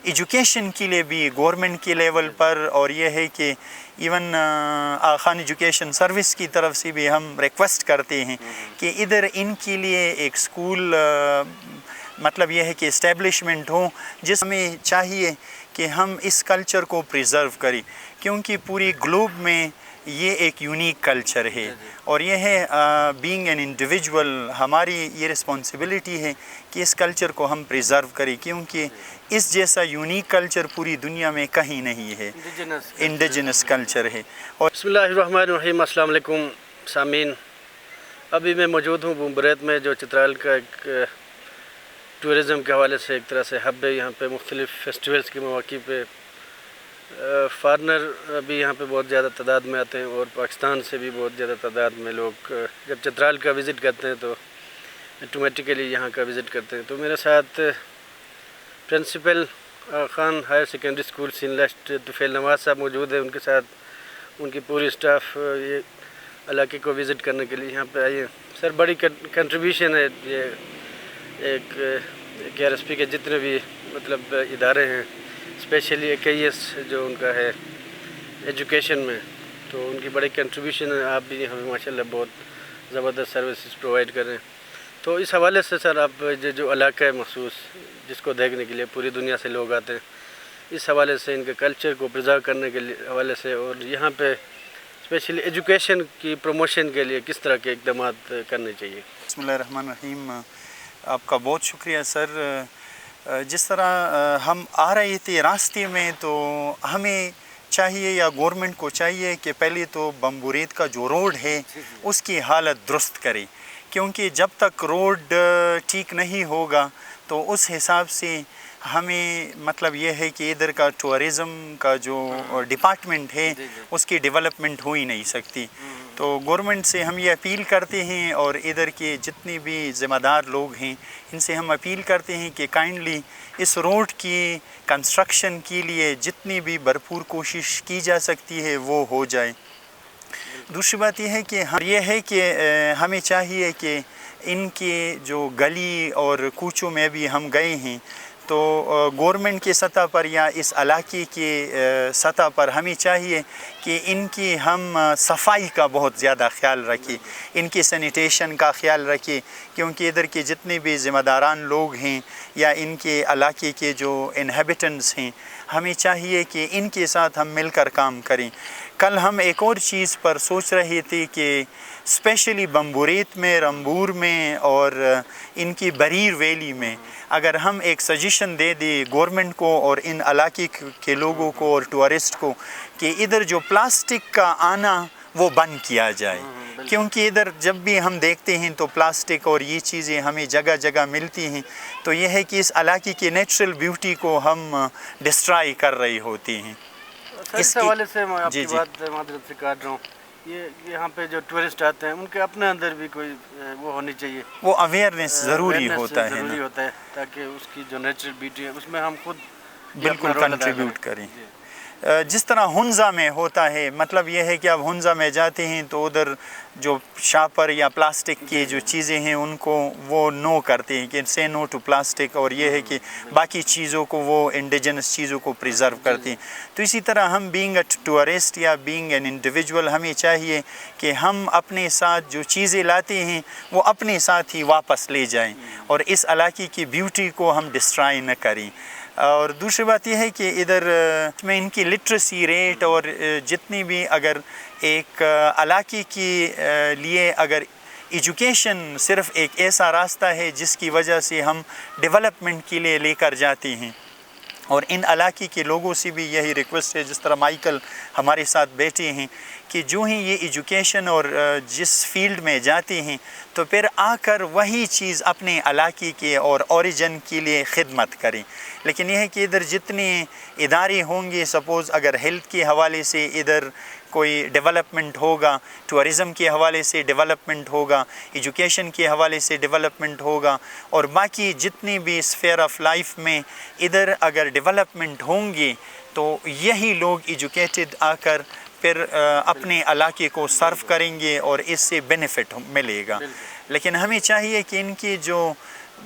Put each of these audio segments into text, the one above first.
Education کے لیے بھی گورنمنٹ کے لیول پر، اور یہ ہے کہ ایون خان ایجوکیشن سروس کی طرف سے بھی ہم ریکویسٹ کرتے ہیں کہ ادھر ان کے لیے ایک اسکول مطلب یہ ہے کہ اسٹیبلشمنٹ ہو، جس میں چاہیے کہ ہم اس کلچر کو پریزرو کریں، کیونکہ پوری گلوب میں یہ ایک یونیک کلچر ہے، اور یہ ہے بینگ این انڈیویجول ہماری یہ رسپانسبلٹی ہے کہ اس کلچر کو ہم پریزرو کریں، کیونکہ اس جیسا یونیک کلچر پوری دنیا میں کہیں نہیں ہے، انڈیجنس کلچر ہے۔ اور بسم اللہ الرحمن الرحیم، السلام علیکم سامعین۔ ابھی میں موجود ہوں بومبریت میں، جو چترال کا ایک ٹورزم کے حوالے سے ایک طرح سے ہب ہے۔ یہاں پہ مختلف فیسٹیولز کے مواقع پہ فارنر بھی یہاں پہ بہت زیادہ تعداد میں آتے ہیں، اور پاکستان سے بھی بہت زیادہ تعداد میں لوگ جب چترال کا وزٹ کرتے ہیں تو آٹومیٹیکلی یہاں کا وزٹ کرتے ہیں۔ تو میرے ساتھ principal Khan higher secondary school سین لیسٹ طفیل نواز صاحب موجود ہیں، ان کے ساتھ ان کی پوری اسٹاف یہ علاقے کو وزٹ کرنے کے لیے یہاں پہ آئی ہے۔ سر، بڑی کنٹریبیوشن ہے یہ ایک آر ایس پی کے جتنے بھی مطلب ادارے ہیں، اسپیشلی AKS جو ان کا ہے ایجوکیشن میں، تو ان کی بڑی کنٹریبیوشن ہے۔ آپ بھی ہمیں ماشاءاللہ بہت زبردست سروسز پرووائڈ کر رہے ہیں۔ تو اس حوالے سے سر، آپ جو علاقہ ہے مخصوص جس کو دیکھنے کے لیے پوری دنیا سے لوگ آتے ہیں، اس حوالے سے ان کے کلچر کو پرزرو کرنے کے حوالے سے، اور یہاں پہ اسپیشلی ایجوکیشن کی پروموشن کے لیے کس طرح کے اقدامات کرنے چاہیے؟ بسم اللہ الرحمن الرحیم، آپ کا بہت شکریہ سر۔ جس طرح ہم آ رہے تھے راستے میں، تو ہمیں چاہیے یا گورنمنٹ کو چاہیے کہ پہلے تو بمبوریت کا جو روڈ ہے اس کی حالت درست کرے، کیونکہ جب تک روڈ ٹھیک نہیں ہوگا تو اس حساب سے ہمیں مطلب یہ ہے کہ ادھر کا ٹورزم کا جو ڈپارٹمنٹ ہے اس کی ڈیولپمنٹ ہو ہی نہیں سکتی۔ تو گورنمنٹ سے ہم یہ اپیل کرتے ہیں، اور ادھر کے جتنے بھی ذمہ دار لوگ ہیں ان سے ہم اپیل کرتے ہیں کہ کائنڈلی اس روڈ کی کنسٹرکشن کے لیے جتنی بھی بھرپور کوشش کی جا سکتی ہے وہ ہو جائے۔ دوسری بات یہ ہے کہ ہمیں چاہیے کہ ان کے جو گلی اور کوچوں میں بھی ہم گئے ہیں، تو گورنمنٹ کے سطح پر یا اس علاقے کے سطح پر ہمیں چاہیے کہ ان کی ہم صفائی کا بہت زیادہ خیال رکھیں، ان کی سینیٹیشن کا خیال رکھیں، کیونکہ ادھر کے جتنے بھی ذمہ داران لوگ ہیں یا ان کے علاقے کے جو انہیبیٹنٹس ہیں، ہمیں چاہیے کہ ان کے ساتھ ہم مل کر کام کریں۔ کل ہم ایک اور چیز پر سوچ رہے تھے کہ اسپیشلی بمبوریت میں، رمبور میں اور ان کی بریر ویلی میں اگر ہم ایک سجیشن دے دیں گورنمنٹ کو اور ان علاقے کے لوگوں کو اور ٹورسٹ کو کہ ادھر جو پلاسٹک کا آنا وہ بند کیا جائے، کیونکہ ادھر جب بھی ہم دیکھتے ہیں تو پلاسٹک اور یہ چیزیں ہمیں جگہ جگہ ملتی ہیں، تو یہ ہے کہ اس علاقے کی نیچرل بیوٹی کو ہم ڈسٹرائی کر رہے ہوتے ہیں۔ اس حوالے سے میں آپ کی بات معذرت سے کاٹ رہا ہوں، یہاں پہ جو ٹورسٹ آتے ہیں ان کے اپنے اندر بھی کوئی وہ ہونی چاہیے، وہ اویئرنیس ضروری ہوتا ہے تاکہ اس کی جو نیچرل بیوٹی ہے اس میں ہم خود بالکل کنٹریبیوٹ کریں۔ جس طرح ہنزا میں ہوتا ہے، مطلب یہ ہے کہ اب ہنزا میں جاتے ہیں تو ادھر جو شاپر یا پلاسٹک کی جو چیزیں ہیں ان کو وہ نو کرتے ہیں کہ سے نو ٹو پلاسٹک، اور یہ ہے کہ باقی چیزوں کو وہ انڈیجنس چیزوں کو پریزرو کرتے ہیں۔ تو اسی طرح ہم بینگ اے ٹورسٹ یا بینگ این انڈیویجول ہمیں چاہیے کہ ہم اپنے ساتھ جو چیزیں لاتے ہیں وہ اپنے ساتھ ہی واپس لے جائیں، اور اس علاقے کی بیوٹی کو ہم ڈسٹرائی نہ کریں۔ اور دوسری بات یہ ہے کہ ادھر میں ان کی لٹریسی ریٹ اور جتنی بھی اگر ایک علاقے کے لیے اگر ایجوکیشن صرف ایک ایسا راستہ ہے جس کی وجہ سے ہم ڈیولپمنٹ کے لیے لے کر جاتے ہیں، اور ان علاقے کے لوگوں سے بھی یہی ریکویسٹ ہے، جس طرح مائیکل ہمارے ساتھ بیٹھے ہیں، کہ جو ہی یہ ایجوکیشن اور جس فیلڈ میں جاتے ہیں تو پھر آ کر وہی چیز اپنے علاقے کے اور اوریجن کے لیے خدمت کریں۔ لیکن یہ ہے کہ ادھر جتنے ادارے ہوں گے، سپوز اگر ہیلتھ کے حوالے سے ادھر کوئی ڈیولپمنٹ ہوگا، ٹورزم کے حوالے سے ڈیولپمنٹ ہوگا، ایجوکیشن کے حوالے سے ڈیولپمنٹ ہوگا، اور باقی جتنی بھی اسفیئر آف لائف میں ادھر اگر ڈیولپمنٹ ہوں گے تو یہی لوگ ایجوکیٹڈ آ کر پھر اپنے علاقے کو سرو کریں گے اور اس سے بینیفٹ ملے گا۔ لیکن ہمیں چاہیے کہ ان کی جو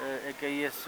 AKES